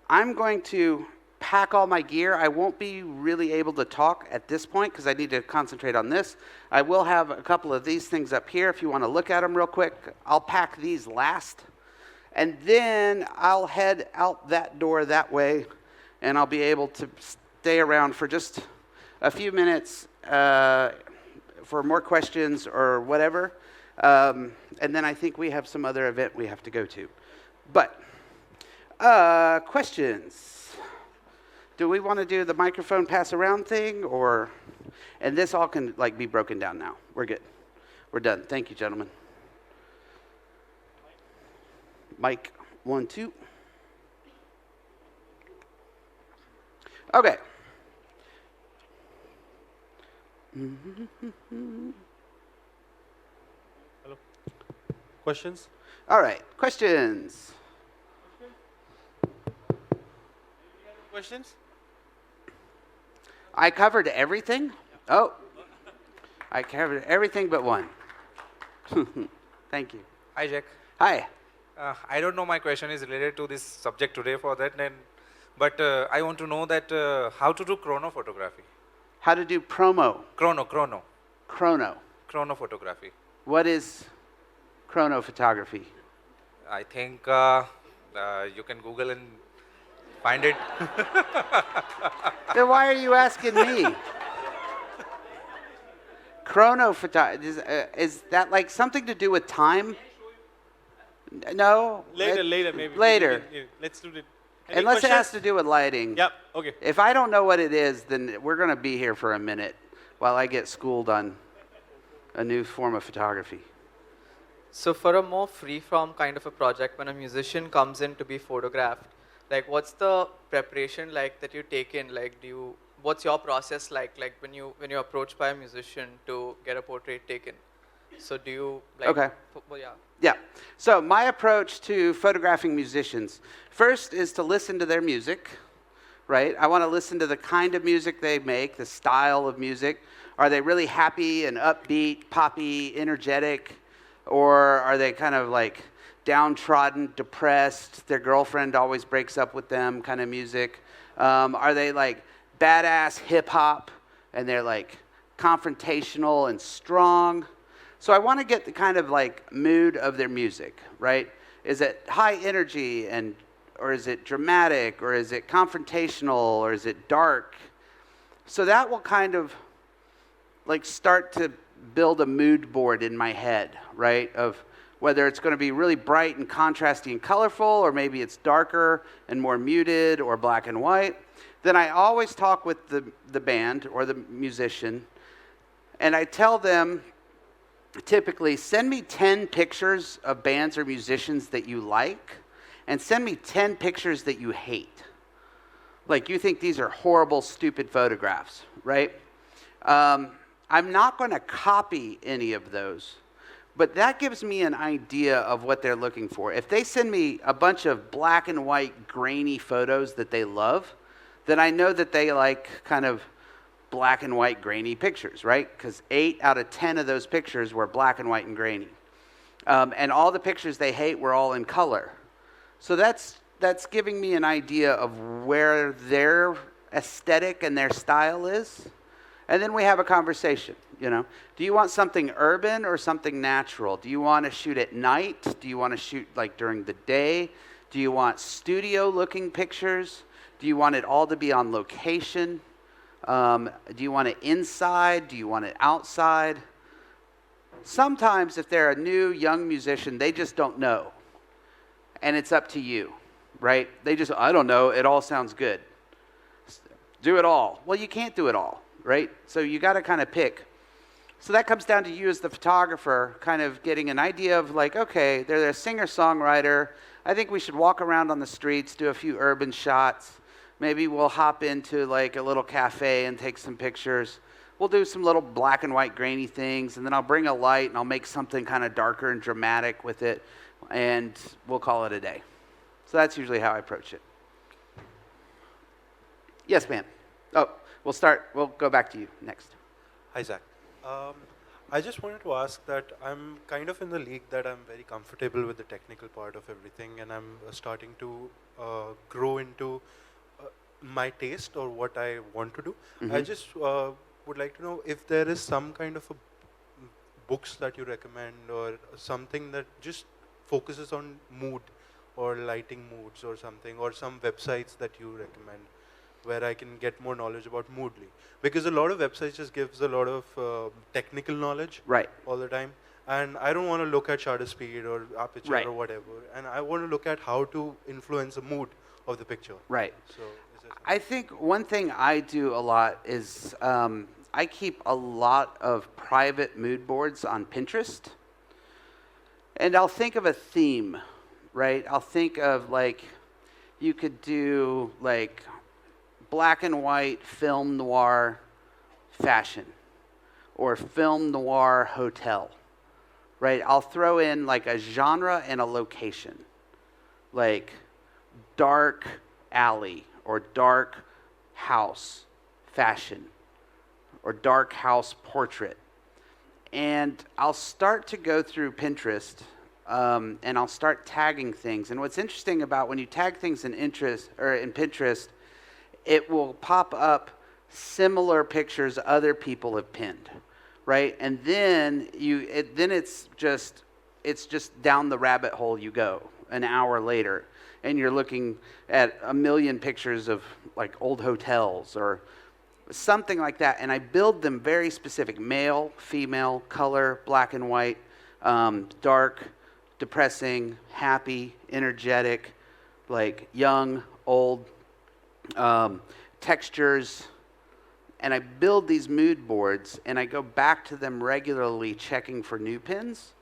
I'm going to pack all my gear. I won't be really able to talk at this point because I need to concentrate on this. I will have a couple of these things up here if you want to look at them real quick. I'll pack these last. And then I'll head out that door that way, and I'll be able to stay around for just a few minutes for more questions or whatever. And then I think we have some other event we have to go to. But questions? Do we want to do the microphone pass around thing, or? And this all can like be broken down now. We're good. We're done. Thank you, gentlemen. Mic 1, 2. Okay. Hello. Questions? All right. Questions. Questions? I covered everything. Oh, I covered everything but one. Thank you. Hi, Jack. Hi. I don't know my question is related to this subject today for that, but I want to know that how to do chrono photography. How to do promo. Chrono photography. What is chrono photography? I think you can Google and find it. Then why are you asking me? Chrono photography, is that like something to do with time? No? Later, maybe. Later. Let's do it. Unless it has to do with lighting. Yep, okay. If I don't know what it is, then we're going to be here for a minute while I get schooled on a new form of photography. So for a more free-form kind of a project, when a musician comes in to be photographed, like what's the preparation like that you take in? Like what's your process like when you're approached by a musician to get a portrait taken? So do you like? Okay. Well, yeah. Yeah. So my approach to photographing musicians, first is to listen to their music, right? I want to listen to the kind of music they make, the style of music. Are they really happy and upbeat, poppy, energetic? Or are they kind of like downtrodden, depressed, their girlfriend always breaks up with them kind of music? Are they like badass hip hop and they're like confrontational and strong? So I want to get the kind of like mood of their music, right? Is it high energy or is it dramatic, or is it confrontational, or is it dark? So that will kind of like start to build a mood board in my head, right? Of whether it's going to be really bright and contrasty and colorful, or maybe it's darker and more muted or black and white. Then I always talk with the band or the musician, and I tell them, typically, send me 10 pictures of bands or musicians that you like, and send me 10 pictures that you hate. Like you think these are horrible, stupid photographs, right? I'm not going to copy any of those, but that gives me an idea of what they're looking for. If they send me a bunch of black and white, grainy photos that they love, then I know that they like kind of black and white grainy pictures, right? Because 8 out of 10 of those pictures were black and white and grainy. And all the pictures they hate were all in color. So that's giving me an idea of where their aesthetic and their style is. And then we have a conversation, you know. Do you want something urban or something natural? Do you want to shoot at night? Do you want to shoot like during the day? Do you want studio looking pictures? Do you want it all to be on location? Do you want it inside? Do you want it outside? Sometimes if they're a new young musician, they just don't know. And it's up to you, right? They just, I don't know, it all sounds good. Do it all. Well, you can't do it all, right? So you got to kind of pick. So that comes down to you as the photographer, kind of getting an idea of like, okay, they're a singer-songwriter. I think we should walk around on the streets, do a few urban shots. Maybe we'll hop into like a little cafe and take some pictures. We'll do some little black and white grainy things, and then I'll bring a light and I'll make something kind of darker and dramatic with it, and we'll call it a day. So that's usually how I approach it. Yes, ma'am. Oh, we'll go back to you next. Hi, Zach. I just wanted to ask that I'm kind of in the league that I'm very comfortable with the technical part of everything, and I'm starting to grow into my taste or what I want to do. I just would like to know if there is some kind of books that you recommend or something that just focuses on mood or lighting moods or something, or some websites that you recommend where I can get more knowledge about Moodly. Because a lot of websites just gives a lot of technical knowledge all the time. And I don't want to look at shutter speed or aperture or whatever. And I want to look at how to influence the mood of the picture. Right. So I think one thing I do a lot is I keep a lot of private mood boards on Pinterest. And I'll think of a theme, right? I'll think of like, you could do like black and white film noir fashion or film noir hotel, right? I'll throw in like a genre and a location, like dark alley or dark house fashion or dark house portrait. And I'll start to go through Pinterest and I'll start tagging things. And what's interesting about when you tag things in Pinterest, it will pop up similar pictures other people have pinned, right? And then it's just down the rabbit hole you go an hour later, and you're looking at a million pictures of like old hotels or something like that. And I build them very specific: male, female, color, black and white, dark, depressing, happy, energetic, like young, old, textures. And I build these mood boards, and I go back to them regularly checking for new pins.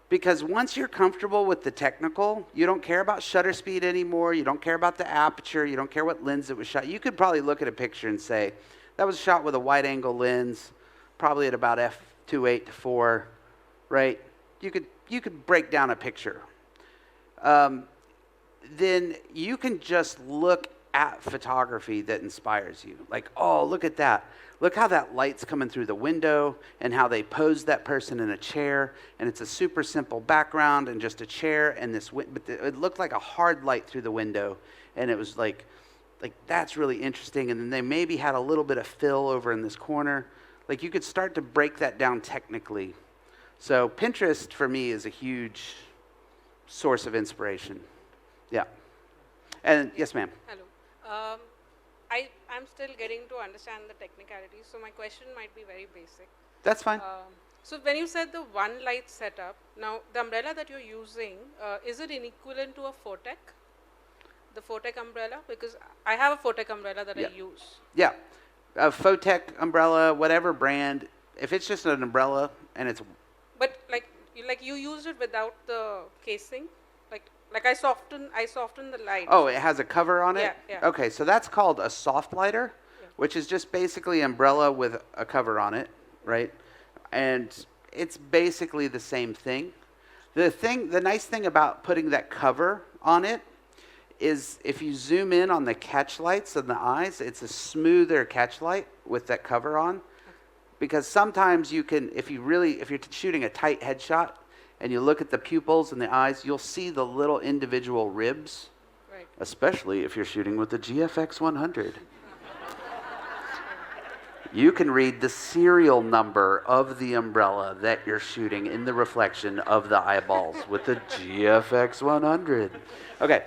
Because once you're comfortable with the technical, you don't care about shutter speed anymore, you don't care about the aperture, you don't care what lens it was shot. You could probably look at a picture and say, that was shot with a wide angle lens, probably at about f2.8 to 4, right? You could break down a picture. Then you can just look at photography that inspires you. Like, oh, look at that. Look how that light's coming through the window and how they posed that person in a chair. And it's a super simple background and just a chair and this, but it looked like a hard light through the window. And it was like that's really interesting. And then they maybe had a little bit of fill over in this corner. Like you could start to break that down technically. So Pinterest for me is a huge source of inspiration. Yeah. And yes, ma'am. Hello. I'm still getting to understand the technicalities, so my question might be very basic. That's fine. So when you said the one light setup, now the umbrella that you're using, is it equivalent to a Photec? The Photec umbrella? Because I have a Photec umbrella that I use. Yeah. A Photec umbrella, whatever brand, if it's just an umbrella and it's... But like you used it without the casing? Like I soften the light. Oh, it has a cover on it? Yeah. Okay, so that's called a soft lighter, which is just basically umbrella with a cover on it, right? And it's basically the same thing. The nice thing about putting that cover on it is if you zoom in on the catch lights in the eyes, it's a smoother catch light with that cover on. Because sometimes you can, if you're shooting a tight headshot, and you look at the pupils and the eyes, you'll see the little individual ribs, right. Especially if you're shooting with the GFX 100. You can read the serial number of the umbrella that you're shooting in the reflection of the eyeballs with the GFX 100. Okay,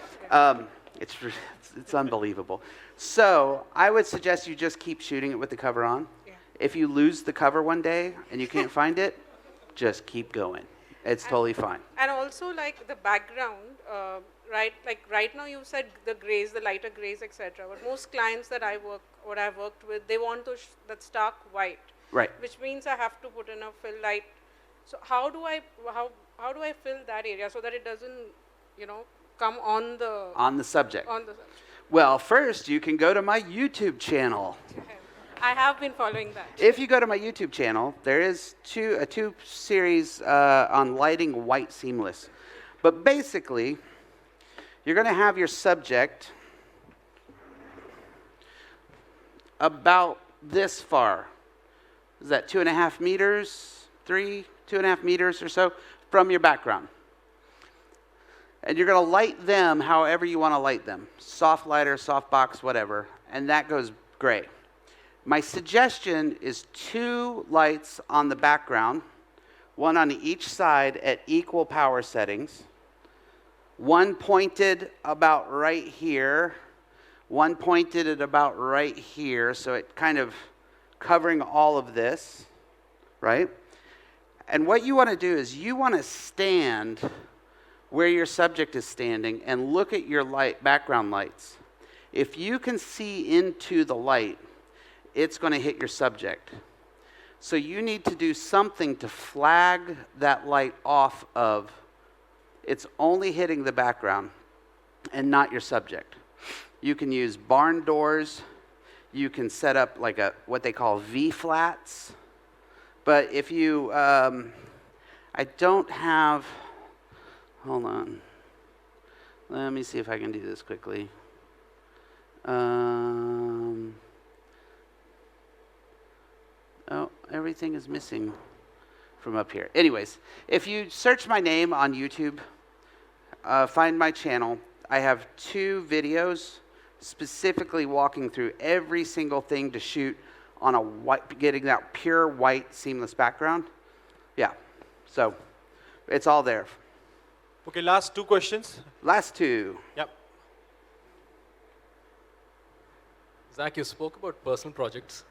it's unbelievable. So I would suggest you just keep shooting it with the cover on. Yeah. If you lose the cover one day and you can't find it, just keep going. It's totally fine. And also like the background, right? Like right now you said the grays, the lighter grays, etc. But most clients that I've worked with, they want that stark white. Right. Which means I have to put in a fill light. So how do I fill that area so that it doesn't, come on the subject. on the subject? Well, first you can go to my YouTube channel. I have been following that. If you go to my YouTube channel, there is a two series on lighting white seamless. But basically, you're going to have your subject about this far. Is that 2.5 meters, 2.5 meters or so from your background. And you're going to light them however you want to light them. Soft lighter, soft box, whatever. And that goes gray. My suggestion is 2 lights on the background, one on each side at equal power settings, one pointed about right here, one pointed at about right here, so it kind of covering all of this, right? And what you want to do is you want to stand where your subject is standing and look at your background lights. If you can see into the light, it's going to hit your subject. So you need to do something to flag that light off of it's only hitting the background and not your subject. You can use barn doors. You can set up like what they call V-flats. But if you, I don't have, hold on. Let me see if I can do this quickly. Oh, everything is missing from up here. Anyways, if you search my name on YouTube, find my channel. I have 2 videos specifically walking through every single thing to shoot on a white, getting that pure white seamless background. Yeah, so it's all there. Okay, last 2 questions. Last 2. Yep. Zach, you spoke about personal projects.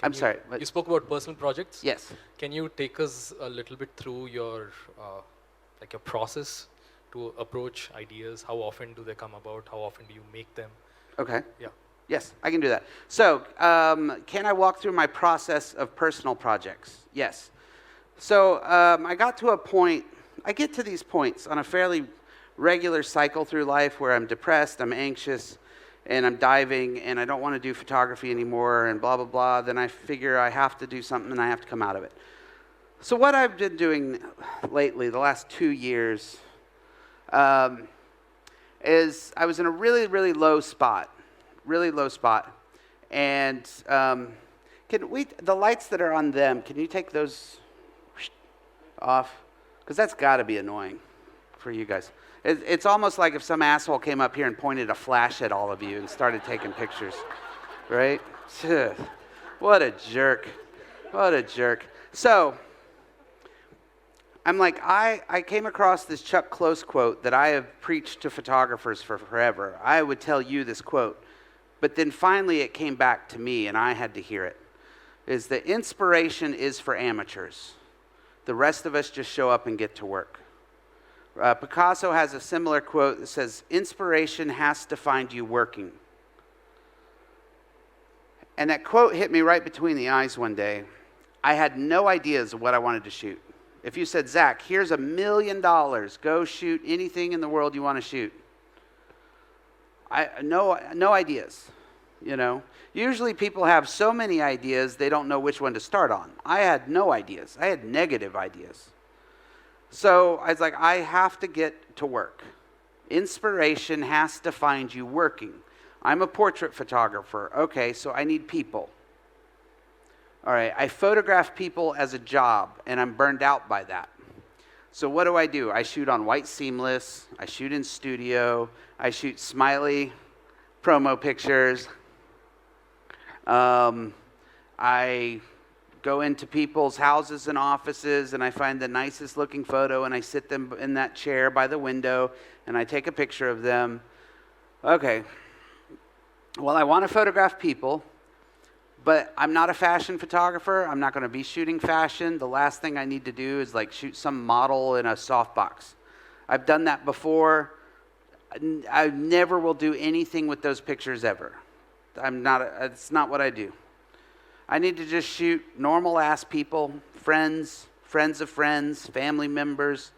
I'm sorry. What? You spoke about personal projects. Yes. Can you take us a little bit through your your process to approach ideas? How often do they come about? How often do you make them? Okay. Yeah. Yes, I can do that. So, can I walk through my process of personal projects? Yes. So, I got to a point, I get to these points on a fairly regular cycle through life where I'm depressed, I'm anxious, and I'm diving, and I don't want to do photography anymore, and blah, blah, blah. Then I figure I have to do something, and I have to come out of it. So what I've been doing lately, the last 2 years, is I was in a really, really low spot. And the lights that are on them, can you take those off? Because that's got to be annoying for you guys. It's almost like if some asshole came up here and pointed a flash at all of you and started taking pictures, right? What a jerk. What a jerk. So, I'm like, I came across this Chuck Close quote that I have preached to photographers for forever. I would tell you this quote, but then finally it came back to me and I had to hear it. Is that inspiration is for amateurs. The rest of us just show up and get to work. Picasso has a similar quote that says, inspiration has to find you working. And that quote hit me right between the eyes one day. I had no ideas of what I wanted to shoot. If you said, Zach, here's $1 million, go shoot anything in the world you want to shoot. No ideas, you know. Usually people have so many ideas, they don't know which one to start on. I had no ideas. I had negative ideas. So I was like, I have to get to work. Inspiration has to find you working. I'm a portrait photographer. Okay, so I need people. All right, I photograph people as a job, and I'm burned out by that. So what do? I shoot on white seamless. I shoot in studio. I shoot smiley promo pictures. I go into people's houses and offices, and I find the nicest looking photo, and I sit them in that chair by the window, and I take a picture of them. Okay. Well, I want to photograph people, but I'm not a fashion photographer. I'm not going to be shooting fashion. The last thing I need to do is like shoot some model in a softbox. I've done that before. I never will do anything with those pictures ever. It's not what I do. I need to just shoot normal ass people, friends, friends of friends, family members.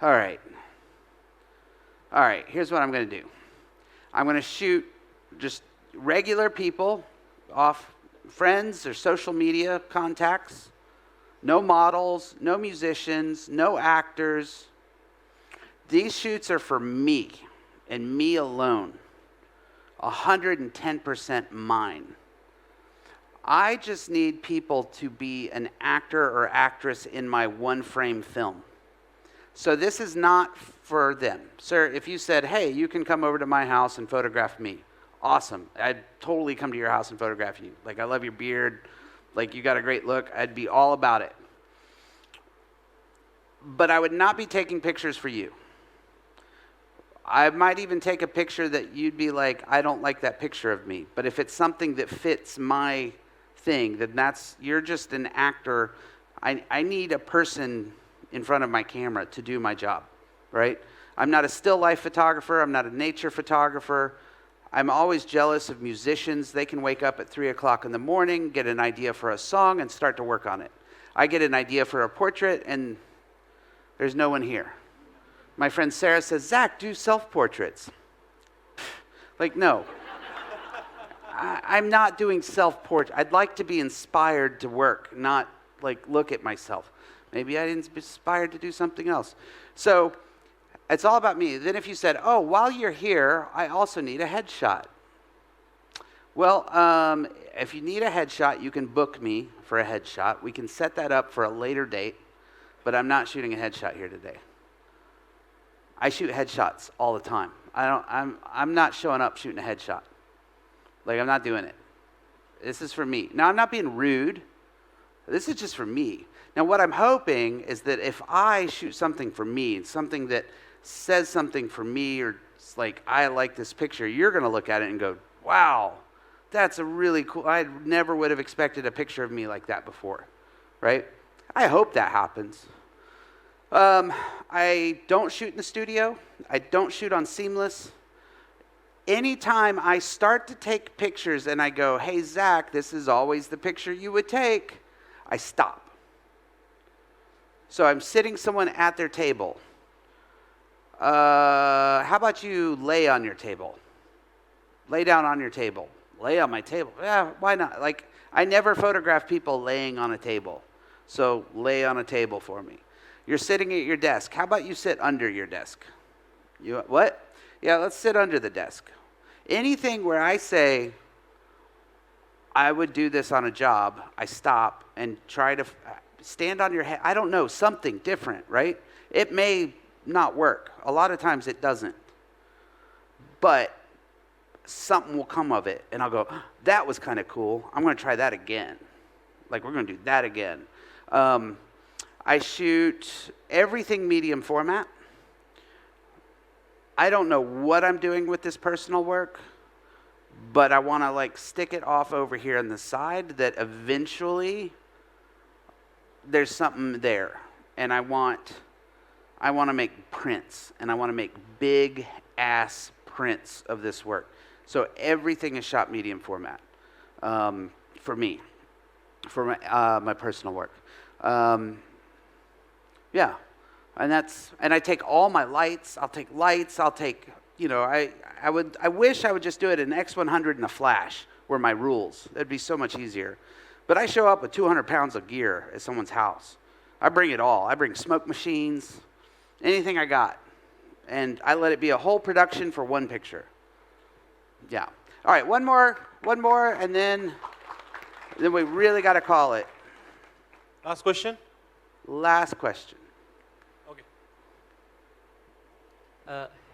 All right, here's what I'm going to do. I'm going to shoot just regular people off friends or social media contacts. No models, no musicians, no actors. These shoots are for me and me alone. 110% mine. I just need people to be an actor or actress in my one frame film. So this is not for them. Sir, if you said, hey, you can come over to my house and photograph me, awesome. I'd totally come to your house and photograph you. Like, I love your beard. Like, you got a great look. I'd be all about it. But I would not be taking pictures for you. I might even take a picture that you'd be like, I don't like that picture of me. But if it's something that fits my thing, then you're just an actor. I need a person in front of my camera to do my job, right? I'm not a still life photographer. I'm not a nature photographer. I'm always jealous of musicians. They can wake up at 3 o'clock in the morning, get an idea for a song, and start to work on it. I get an idea for a portrait, and there's no one here. My friend Sarah says, Zach, do self-portraits. Like, no. I'm not doing self-portrait. I'd like to be inspired to work, not like look at myself. Maybe I didn't inspired to do something else. So it's all about me. Then if you said, oh, while you're here, I also need a headshot. Well, if you need a headshot, you can book me for a headshot. We can set that up for a later date, but I'm not shooting a headshot here today. I shoot headshots all the time. I'm not showing up shooting a headshot. Like, I'm not doing it. This is for me. Now, I'm not being rude. This is just for me. Now, what I'm hoping is that if I shoot something for me, something that says something for me, or it's like, I like this picture, you're going to look at it and go, wow, that's a really cool, I never would have expected a picture of me like that before, right? I hope that happens. I don't shoot in the studio. I don't shoot on Seamless. Anytime I start to take pictures and I go, hey, Zach, this is always the picture you would take, I stop. So I'm sitting someone at their table. How about you lay on your table? Lay down on your table. Lay on my table. Yeah, why not? Like, I never photograph people laying on a table. So lay on a table for me. You're sitting at your desk. How about you sit under your desk? You what? Yeah, let's sit under the desk. Anything where I say, I would do this on a job, I stop and try to stand on your head. I don't know, something different, right? It may not work. A lot of times it doesn't. But something will come of it. And I'll go, that was kind of cool. I'm going to try that again. Like, we're going to do that again. I shoot everything medium format. I don't know what I'm doing with this personal work, but I want to like stick it off over here on the side that eventually there's something there. And I want to make prints, and I want to make big ass prints of this work. So everything is shot medium format for me, for my personal work. Yeah, and I take all my lights. I'll take lights. I'll take, I wish I would just do it in X100 and a flash were my rules. It'd be so much easier. But I show up with 200 pounds of gear at someone's house. I bring it all. I bring smoke machines, anything I got, and I let it be a whole production for one picture. Yeah. All right, one more, and then we really got to call it. Last question. Last question. Okay.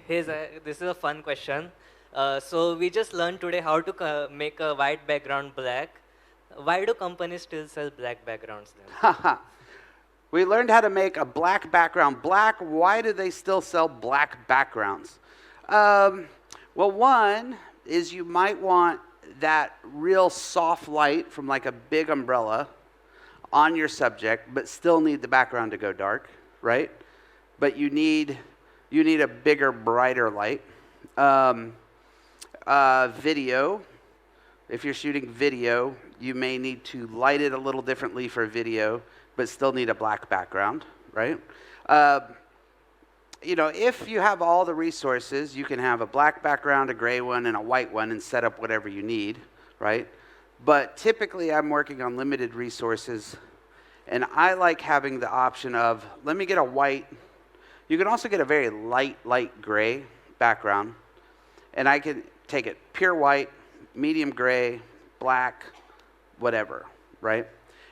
Hey, this is a fun question. So we just learned today how to make a white background black. Why do companies still sell black backgrounds then? We learned how to make a black background black. Why do they still sell black backgrounds? Well, one, is you might want that real soft light from like a big umbrella on your subject, but still need the background to go dark, right? But you need a bigger, brighter light. Video, if you're shooting video, you may need to light it a little differently for video, but still need a black background, right? You know, if you have all the resources, you can have a black background, a gray one, and a white one, and set up whatever you need, right? But typically, I'm working on limited resources, and I like having the option of, let me get a white. You can also get a very light gray background, and I can take it pure white, medium gray, black, whatever, right?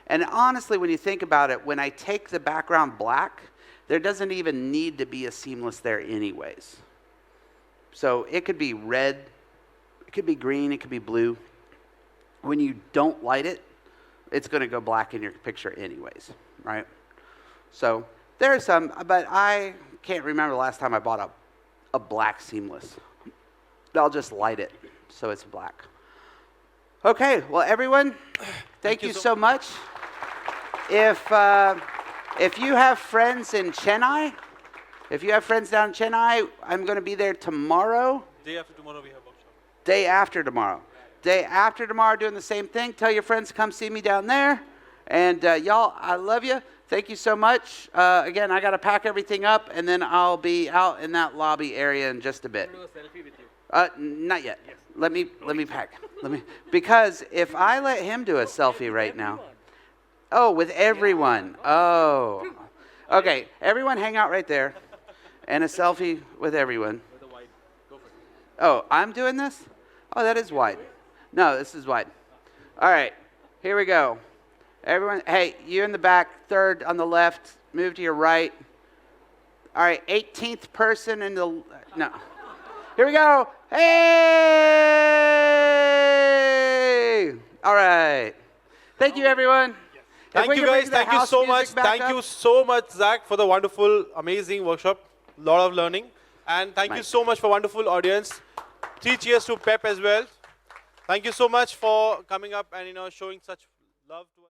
And honestly, when you think about it, when I take the background black, there doesn't even need to be a seamless there anyways. So it could be red, it could be green, it could be blue. When you don't light it, it's going to go black in your picture anyways, right? So there are some, but I can't remember the last time I bought a black seamless. I'll just light it so it's black. Okay, well everyone, thank you so much. If you have friends in Chennai, if you have friends down in Chennai, I'm going to be there tomorrow. Day after tomorrow we have workshop. Day after tomorrow. Day after tomorrow, doing the same thing. Tell your friends to come see me down there. And y'all, I love you. Thank you so much. Again, I got to pack everything up, and then I'll be out in that lobby area in just a bit. I'm going to do a selfie with you. Not yet. Yes. Let me pack. Because if I let him do a selfie right now. Oh, with everyone. Oh. Okay, everyone hang out right there. And a selfie with everyone. With a wide. Go for it. Oh, I'm doing this? Oh, that is wide. No, this is wide. All right, here we go. Everyone, hey, you in the back, third on the left, move to your right. All right, 18th person in the, no. Here we go. Hey! All right. Thank you, everyone. Thank you guys. Thank you so much. Thank you so much, Zack, for the wonderful, amazing workshop. Lot of learning. And thank you so much for wonderful audience. 3 cheers to Pep as well. Thank you so much for coming up and showing such love to us.